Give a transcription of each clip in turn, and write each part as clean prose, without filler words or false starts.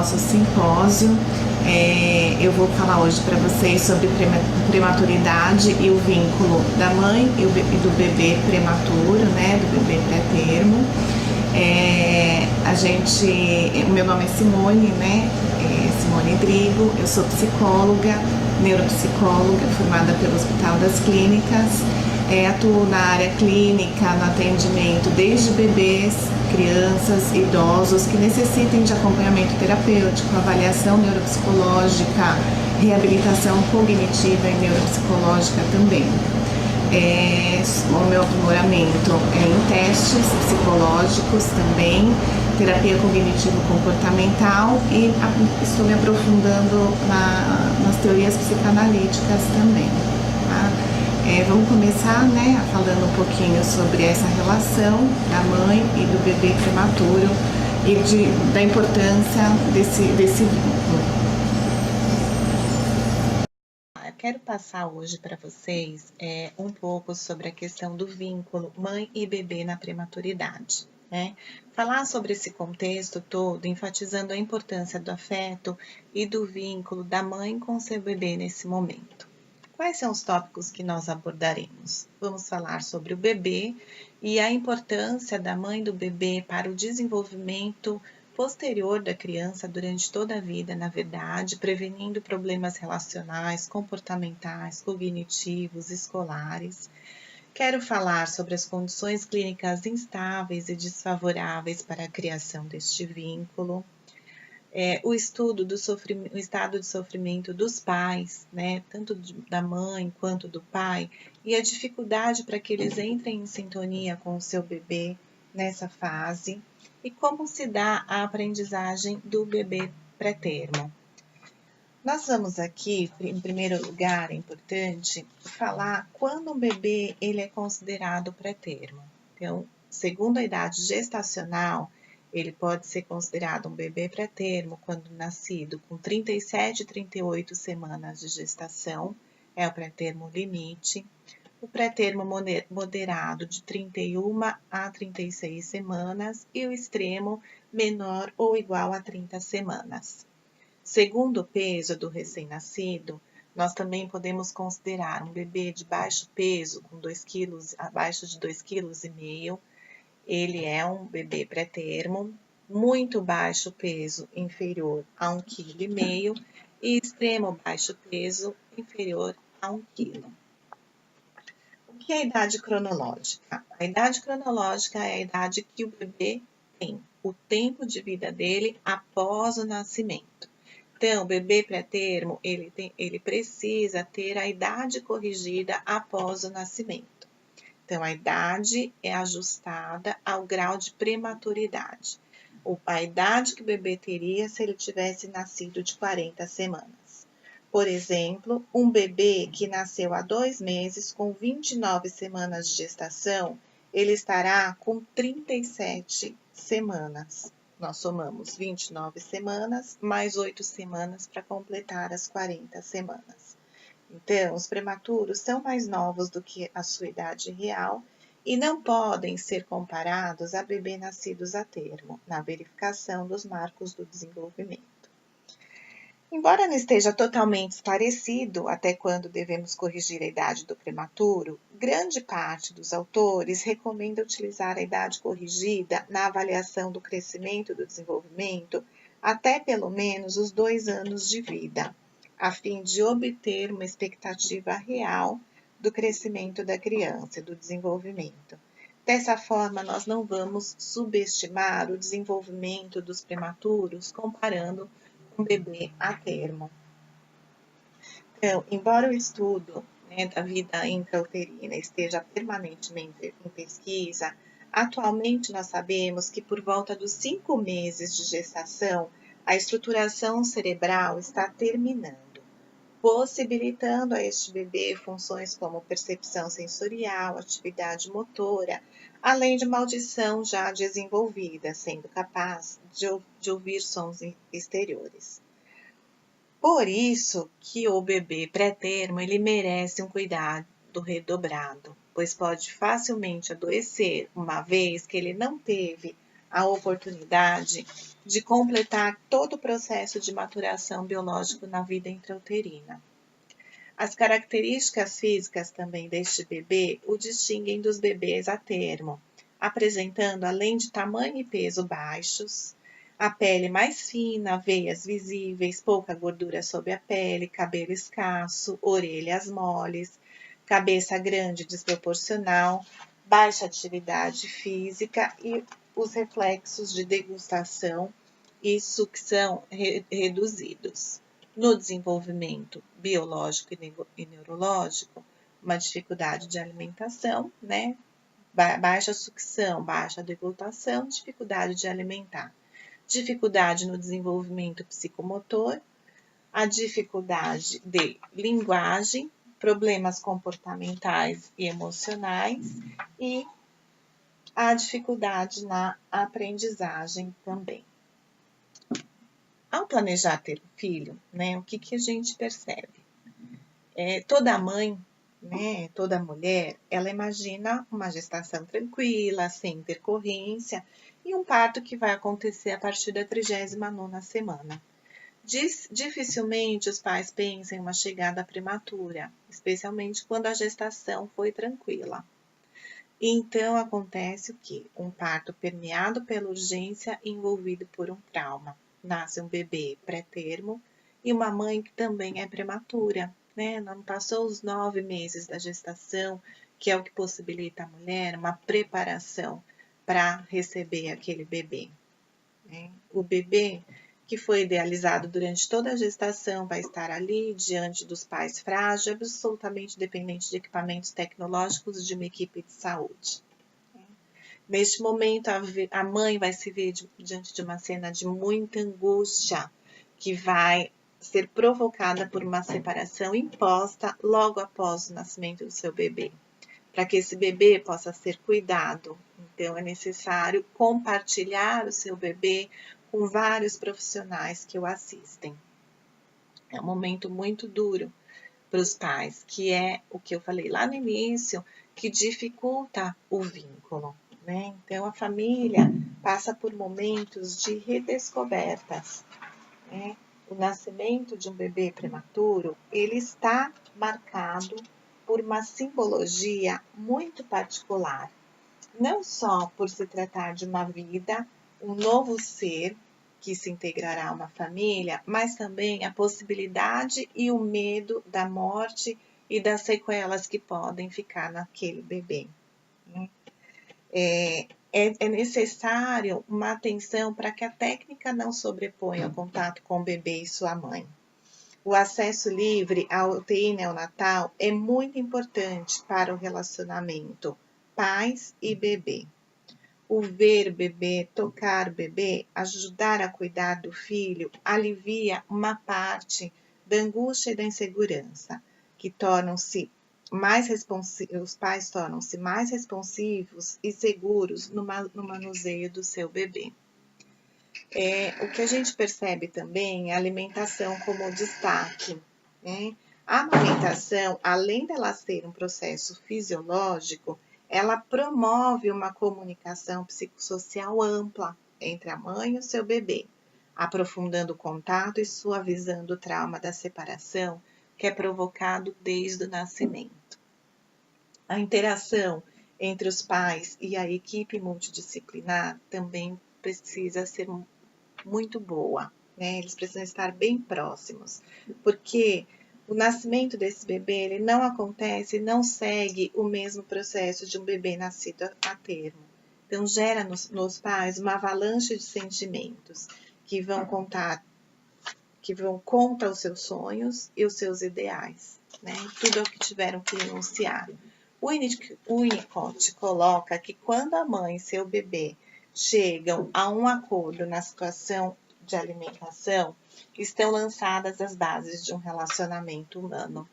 nosso simpósio. Eu vou falar hoje para vocês sobre prematuridade e o vínculo da mãe e do bebê prematuro, né, do bebê pré-termo. O meu nome é Simone, né, Simone Drigo, eu sou psicóloga, neuropsicóloga, formada pelo Hospital das Clínicas. Atuo na área clínica, no atendimento desde bebês, crianças, idosos que necessitem de acompanhamento terapêutico, avaliação neuropsicológica, reabilitação cognitiva e neuropsicológica também. O meu aprimoramento é em testes psicológicos também, terapia cognitivo-comportamental e estou me aprofundando nas teorias psicanalíticas também. Tá? Vamos começar, né, falando um pouquinho sobre essa relação da mãe e do bebê prematuro e da importância desse vínculo. Eu quero passar hoje para vocês um pouco sobre a questão do vínculo mãe e bebê na prematuridade. Né? Falar sobre esse contexto todo, enfatizando a importância do afeto e do vínculo da mãe com seu bebê nesse momento. Quais são os tópicos que nós abordaremos? Vamos falar sobre o bebê e a importância da mãe e do bebê para o desenvolvimento posterior da criança durante toda a vida, na verdade, prevenindo problemas relacionais, comportamentais, cognitivos, escolares. Quero falar sobre as condições clínicas instáveis e desfavoráveis para a criação deste vínculo. O estudo do o estado de sofrimento dos pais, né, tanto da mãe quanto do pai, e a dificuldade para que eles entrem em sintonia com o seu bebê nessa fase, e como se dá a aprendizagem do bebê pré-termo. Nós vamos aqui, em primeiro lugar, é importante falar quando um bebê ele é considerado pré-termo. Então, segundo a idade gestacional, ele pode ser considerado um bebê pré-termo quando nascido com 37, 38 semanas de gestação, é o pré-termo limite. O pré-termo moderado de 31 a 36 semanas e o extremo menor ou igual a 30 semanas. Segundo o peso do recém-nascido, nós também podemos considerar um bebê de baixo peso, com 2 quilos, abaixo de 2,5 kg. Ele é um bebê pré-termo, muito baixo peso, inferior a 1,5 kg, e extremo baixo peso, inferior a 1 kg. O que é a idade cronológica? A idade cronológica é a idade que o bebê tem, o tempo de vida dele após o nascimento. Então, o bebê pré-termo, ele precisa ter a idade corrigida após o nascimento. Então, a idade é ajustada ao grau de prematuridade. A idade que o bebê teria se ele tivesse nascido de 40 semanas. Por exemplo, um bebê que nasceu há 2 meses, com 29 semanas de gestação, ele estará com 37 semanas. Nós somamos 29 semanas mais 8 semanas para completar as 40 semanas. Então, os prematuros são mais novos do que a sua idade real e não podem ser comparados a bebês nascidos a termo, na verificação dos marcos do desenvolvimento. Embora não esteja totalmente esclarecido até quando devemos corrigir a idade do prematuro, grande parte dos autores recomenda utilizar a idade corrigida na avaliação do crescimento e do desenvolvimento até pelo menos os 2 anos de vida, a fim de obter uma expectativa real do crescimento da criança e do desenvolvimento. Dessa forma, nós não vamos subestimar o desenvolvimento dos prematuros comparando com o bebê a termo. Então, embora o estudo da vida intrauterina esteja permanentemente em pesquisa, atualmente nós sabemos que por volta dos 5 meses de gestação, a estruturação cerebral está terminando, possibilitando a este bebê funções como percepção sensorial, atividade motora, além de uma audição já desenvolvida, sendo capaz de ouvir sons exteriores. Por isso que o bebê pré-termo ele merece um cuidado redobrado, pois pode facilmente adoecer, uma vez que ele não teve a oportunidade de completar todo o processo de maturação biológico na vida intrauterina. As características físicas também deste bebê o distinguem dos bebês a termo, apresentando, além de tamanho e peso baixos, a pele mais fina, veias visíveis, pouca gordura sob a pele, cabelo escasso, orelhas moles, cabeça grande desproporcional, baixa atividade física e os reflexos de degustação e sucção reduzidos. No desenvolvimento biológico e neurológico, uma dificuldade de alimentação, né? Baixa sucção, baixa deglutação, dificuldade de alimentar. Dificuldade no desenvolvimento psicomotor, a dificuldade de linguagem, problemas comportamentais e emocionais e a dificuldade na aprendizagem também. Ao planejar ter um filho, né, o que a gente percebe? Toda mãe, né, toda mulher, ela imagina uma gestação tranquila, sem intercorrência, e um parto que vai acontecer a partir da 39ª semana. Dificilmente os pais pensam em uma chegada prematura, especialmente quando a gestação foi tranquila. Então acontece o quê? Um parto permeado pela urgência e envolvido por um trauma. Nasce um bebê pré-termo e uma mãe que também é prematura, né? Não passou os 9 meses da gestação, que é o que possibilita a mulher uma preparação para receber aquele bebê, né? O bebê que foi idealizado durante toda a gestação vai estar ali diante dos pais frágeis, absolutamente dependente de equipamentos tecnológicos de uma equipe de saúde. Neste momento, a mãe vai se ver diante de uma cena de muita angústia, que vai ser provocada por uma separação imposta logo após o nascimento do seu bebê. Para que esse bebê possa ser cuidado, então é necessário compartilhar o seu bebê com vários profissionais que o assistem. É um momento muito duro para os pais, que é o que eu falei lá no início, que dificulta o vínculo, né? Então, a família passa por momentos de redescobertas, né? O nascimento de um bebê prematuro, ele está marcado por uma simbologia muito particular, não só por se tratar de uma vida, um novo ser que se integrará a uma família, mas também a possibilidade e o medo da morte e das sequelas que podem ficar naquele bebê. É necessário uma atenção para que a técnica não sobreponha o contato com o bebê e sua mãe. O acesso livre à UTI neonatal é muito importante para o relacionamento pais e bebê. O ver bebê, tocar bebê, ajudar a cuidar do filho, alivia uma parte da angústia e da insegurança, que tornam-se mais responsivos, os pais tornam-se mais responsivos e seguros no manuseio do seu bebê. O que a gente percebe também é a alimentação como destaque, né? A amamentação, além dela ser um processo fisiológico, ela promove uma comunicação psicossocial ampla entre a mãe e o seu bebê, aprofundando o contato e suavizando o trauma da separação que é provocado desde o nascimento. A interação entre os pais e a equipe multidisciplinar também precisa ser muito boa, né? Eles precisam estar bem próximos, porque o nascimento desse bebê ele não acontece, não segue o mesmo processo de um bebê nascido a termo. Então gera nos pais uma avalanche de sentimentos que vão contra os seus sonhos e os seus ideais, né? Tudo o que tiveram que renunciar. O Winnicott coloca que quando a mãe e seu bebê chegam a um acordo na situação de alimentação, estão lançadas as bases de um relacionamento humano.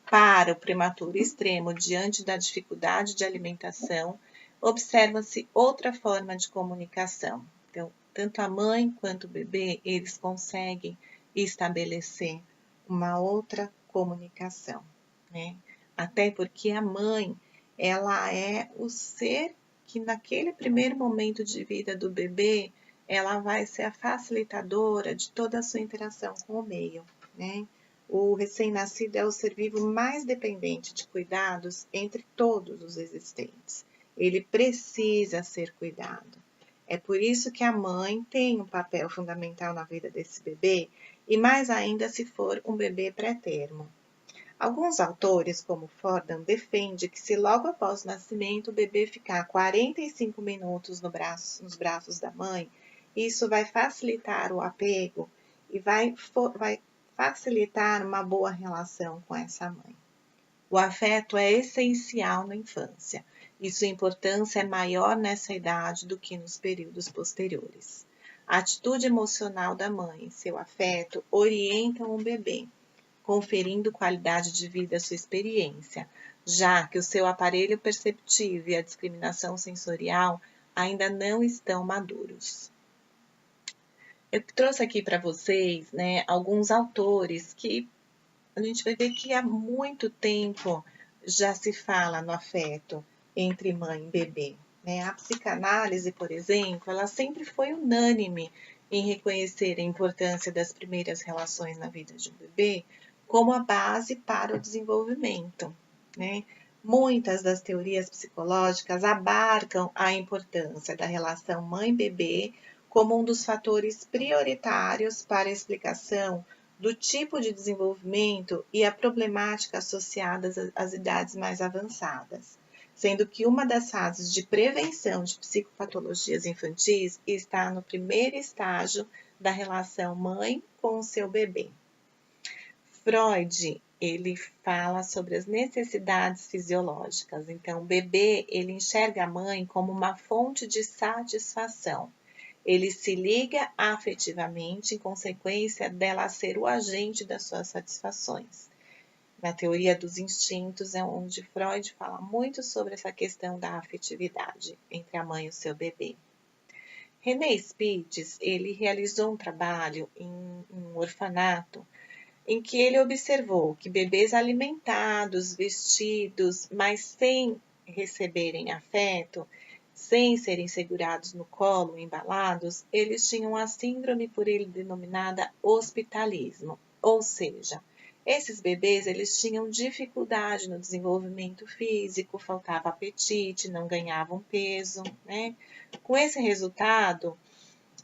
Para o prematuro extremo, diante da dificuldade de alimentação, observa-se outra forma de comunicação. Então, tanto a mãe quanto o bebê, eles conseguem estabelecer uma outra comunicação, né? Até porque a mãe, ela é o ser que naquele primeiro momento de vida do bebê, ela vai ser a facilitadora de toda a sua interação com o meio, né? O recém-nascido é o ser vivo mais dependente de cuidados entre todos os existentes. Ele precisa ser cuidado. É por isso que a mãe tem um papel fundamental na vida desse bebê, e mais ainda se for um bebê pré-termo. Alguns autores, como Fordham, defendem que se logo após o nascimento o bebê ficar 45 minutos nos braços da mãe, isso vai facilitar o apego e vai facilitar uma boa relação com essa mãe. O afeto é essencial na infância e sua importância é maior nessa idade do que nos períodos posteriores. A atitude emocional da mãe e seu afeto orientam o bebê, conferindo qualidade de vida à sua experiência, já que o seu aparelho perceptivo e a discriminação sensorial ainda não estão maduros. Eu trouxe aqui para vocês, né, alguns autores que a gente vai ver que há muito tempo já se fala no afeto entre mãe e bebê, né? A psicanálise, por exemplo, ela sempre foi unânime em reconhecer a importância das primeiras relações na vida de um bebê como a base para o desenvolvimento, né? Muitas das teorias psicológicas abarcam a importância da relação mãe-bebê como um dos fatores prioritários para a explicação do tipo de desenvolvimento e a problemática associadas às idades mais avançadas, sendo que uma das fases de prevenção de psicopatologias infantis está no primeiro estágio da relação mãe com o seu bebê. Freud, ele fala sobre as necessidades fisiológicas. Então, o bebê, ele enxerga a mãe como uma fonte de satisfação. Ele se liga afetivamente em consequência dela ser o agente das suas satisfações. Na teoria dos instintos é onde Freud fala muito sobre essa questão da afetividade entre a mãe e o seu bebê. René Spitz, ele realizou um trabalho em um orfanato em que ele observou que bebês alimentados, vestidos, mas sem receberem afeto, sem serem segurados no colo, embalados, eles tinham a síndrome por ele denominada hospitalismo, ou seja, esses bebês eles tinham dificuldade no desenvolvimento físico, faltava apetite, não ganhavam peso, né? Com esse resultado,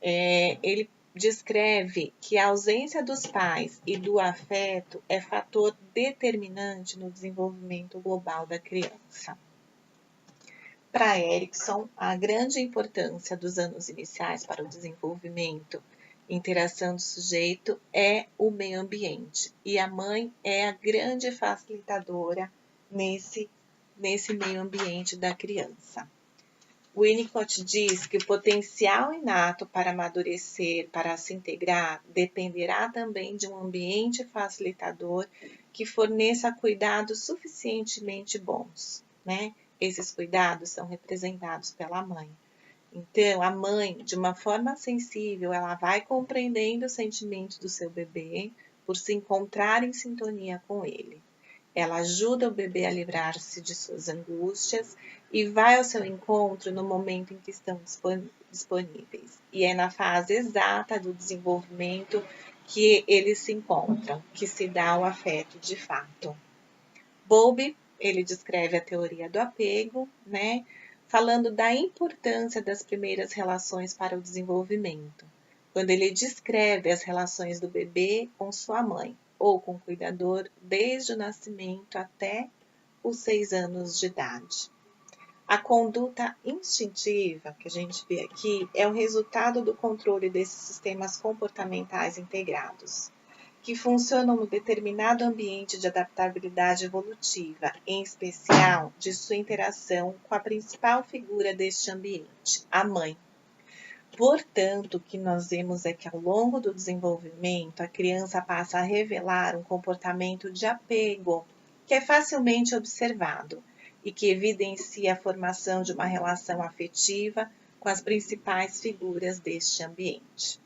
ele descreve que a ausência dos pais e do afeto é fator determinante no desenvolvimento global da criança. Para Erikson, a grande importância dos anos iniciais para o desenvolvimento e interação do sujeito é o meio ambiente, e a mãe é a grande facilitadora nesse meio ambiente da criança. Winnicott diz que o potencial inato para amadurecer, para se integrar, dependerá também de um ambiente facilitador que forneça cuidados suficientemente bons, né? Esses cuidados são representados pela mãe. Então, a mãe, de uma forma sensível, ela vai compreendendo os sentimentos do seu bebê por se encontrar em sintonia com ele. Ela ajuda o bebê a livrar-se de suas angústias e vai ao seu encontro no momento em que estão disponíveis. E é na fase exata do desenvolvimento que eles se encontram, que se dá o afeto de fato. Bowlby, ele descreve a teoria do apego, né, falando da importância das primeiras relações para o desenvolvimento, quando ele descreve as relações do bebê com sua mãe ou com o cuidador desde o nascimento até os 6 anos de idade. A conduta instintiva que a gente vê aqui é o resultado do controle desses sistemas comportamentais integrados, que funcionam no determinado ambiente de adaptabilidade evolutiva, em especial de sua interação com a principal figura deste ambiente, a mãe. Portanto, o que nós vemos é que ao longo do desenvolvimento, a criança passa a revelar um comportamento de apego, que é facilmente observado e que evidencia a formação de uma relação afetiva com as principais figuras deste ambiente.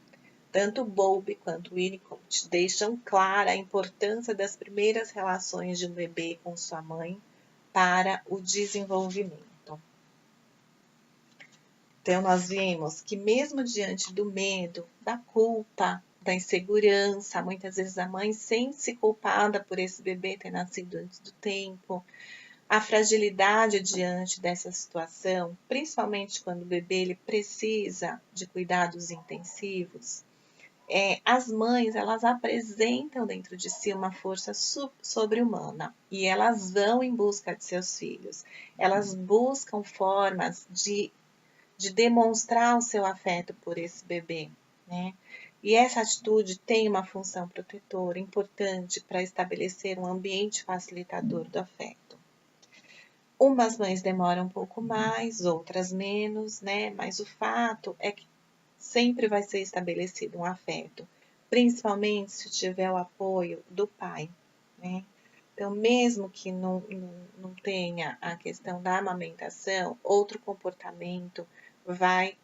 Tanto Bowlby quanto Winnicott deixam clara a importância das primeiras relações de um bebê com sua mãe para o desenvolvimento. Então, nós vimos que mesmo diante do medo, da culpa, da insegurança, muitas vezes a mãe sente-se culpada por esse bebê ter nascido antes do tempo, a fragilidade diante dessa situação, principalmente quando o bebê ele precisa de cuidados intensivos, as mães elas apresentam dentro de si uma força sobre-humana e elas vão em busca de seus filhos. Elas buscam formas de demonstrar o seu afeto por esse bebê, né? E essa atitude tem uma função protetora importante para estabelecer um ambiente facilitador do afeto. Umas mães demoram um pouco mais, outras menos, né? Mas o fato é que sempre vai ser estabelecido um afeto, principalmente se tiver o apoio do pai, né? Então, mesmo que não tenha a questão da amamentação, outro comportamento vai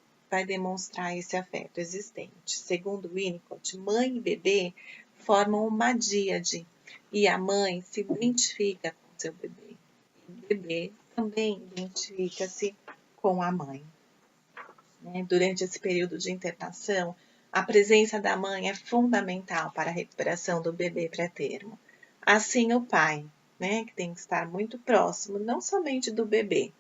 demonstrar esse afeto existente. Segundo Winnicott, mãe e bebê formam uma díade e a mãe se identifica com seu bebê. E o bebê também identifica-se com a mãe. Durante esse período de internação, a presença da mãe é fundamental para a recuperação do bebê pré-termo. Assim, o pai, que tem que estar muito próximo, não somente do bebê,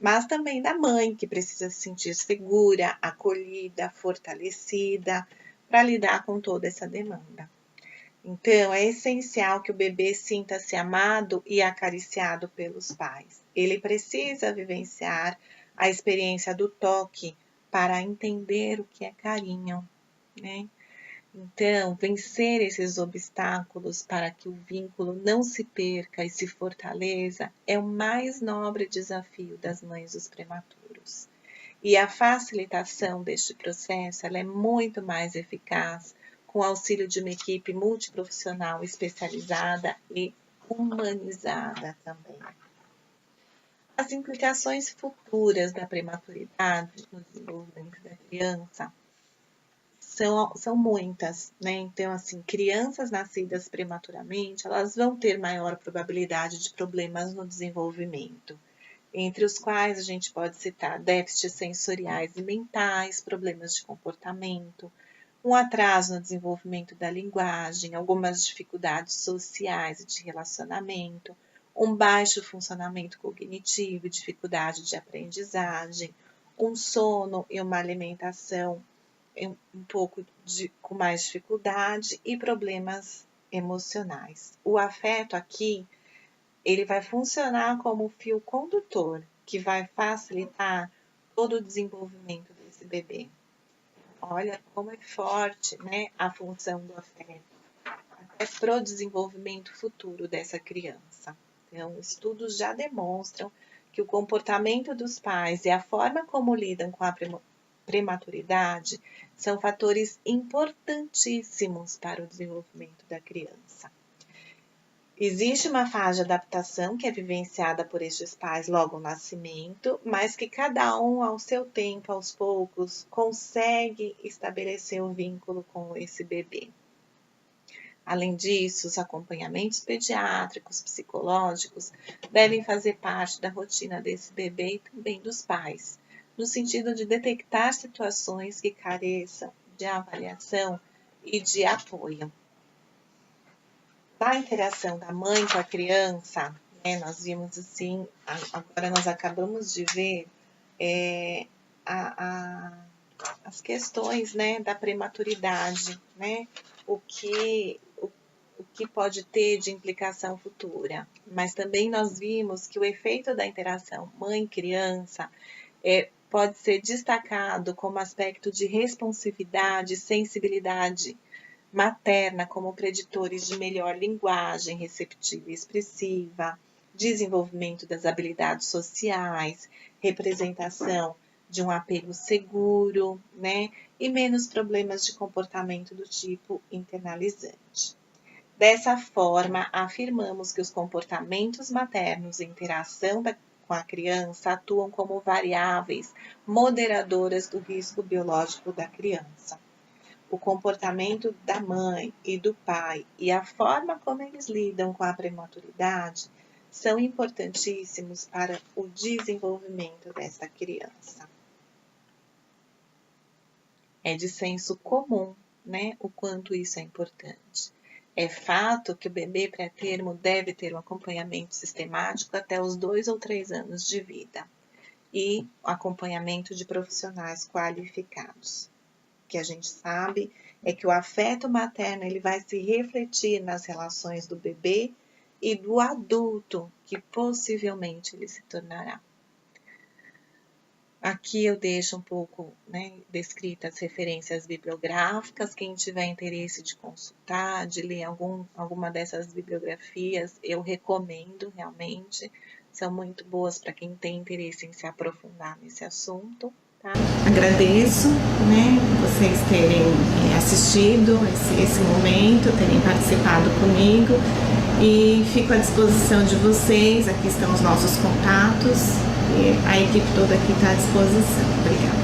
mas também da mãe, que precisa se sentir segura, acolhida, fortalecida, para lidar com toda essa demanda. Então, é essencial que o bebê sinta-se amado e acariciado pelos pais. Ele precisa vivenciar a experiência do toque para entender o que é carinho, né? Então, vencer esses obstáculos para que o vínculo não se perca e se fortaleça é o mais nobre desafio das mães dos prematuros. E a facilitação deste processo ela é muito mais eficaz com o auxílio de uma equipe multiprofissional especializada e humanizada também. As implicações futuras da prematuridade no desenvolvimento da criança são muitas, né? Então, assim, crianças nascidas prematuramente, elas vão ter maior probabilidade de problemas no desenvolvimento, entre os quais a gente pode citar déficits sensoriais e mentais, problemas de comportamento, um atraso no desenvolvimento da linguagem, algumas dificuldades sociais e de relacionamento, um baixo funcionamento cognitivo, dificuldade de aprendizagem, um sono e uma alimentação um pouco com mais dificuldade e problemas emocionais. O afeto aqui, ele vai funcionar como fio condutor, que vai facilitar todo o desenvolvimento desse bebê. Olha como é forte, né, a função do afeto, até para o desenvolvimento futuro dessa criança. Então, estudos já demonstram que o comportamento dos pais e a forma como lidam com a prematuridade são fatores importantíssimos para o desenvolvimento da criança. Existe uma fase de adaptação que é vivenciada por estes pais logo no nascimento, mas que cada um, ao seu tempo, aos poucos, consegue estabelecer um vínculo com esse bebê. Além disso, os acompanhamentos pediátricos, psicológicos, devem fazer parte da rotina desse bebê e também dos pais, no sentido de detectar situações que careçam de avaliação e de apoio. Na interação da mãe com a criança, nós vimos assim, agora nós acabamos de ver as questões da prematuridade, o que pode ter de implicação futura. Mas também nós vimos que o efeito da interação mãe-criança pode ser destacado como aspecto de responsividade e sensibilidade materna como preditores de melhor linguagem receptiva e expressiva, desenvolvimento das habilidades sociais, representação de um apego seguro, e menos problemas de comportamento do tipo internalizante. Dessa forma, afirmamos que os comportamentos maternos em interação com a criança atuam como variáveis moderadoras do risco biológico da criança. O comportamento da mãe e do pai e a forma como eles lidam com a prematuridade são importantíssimos para o desenvolvimento dessa criança. É de senso comum, né, o quanto isso é importante. É fato que o bebê pré-termo deve ter um acompanhamento sistemático até os 2 ou 3 anos de vida e acompanhamento de profissionais qualificados. O que a gente sabe é que o afeto materno ele vai se refletir nas relações do bebê e do adulto que possivelmente ele se tornará. Aqui eu deixo um pouco, né, descritas as referências bibliográficas. Quem tiver interesse de consultar, de ler alguma dessas bibliografias, eu recomendo realmente. São muito boas para quem tem interesse em se aprofundar nesse assunto. Tá? Agradeço, né, vocês terem assistido esse momento, terem participado comigo e fico à disposição de vocês. Aqui estão os nossos contatos e a equipe toda aqui está à disposição. Obrigada.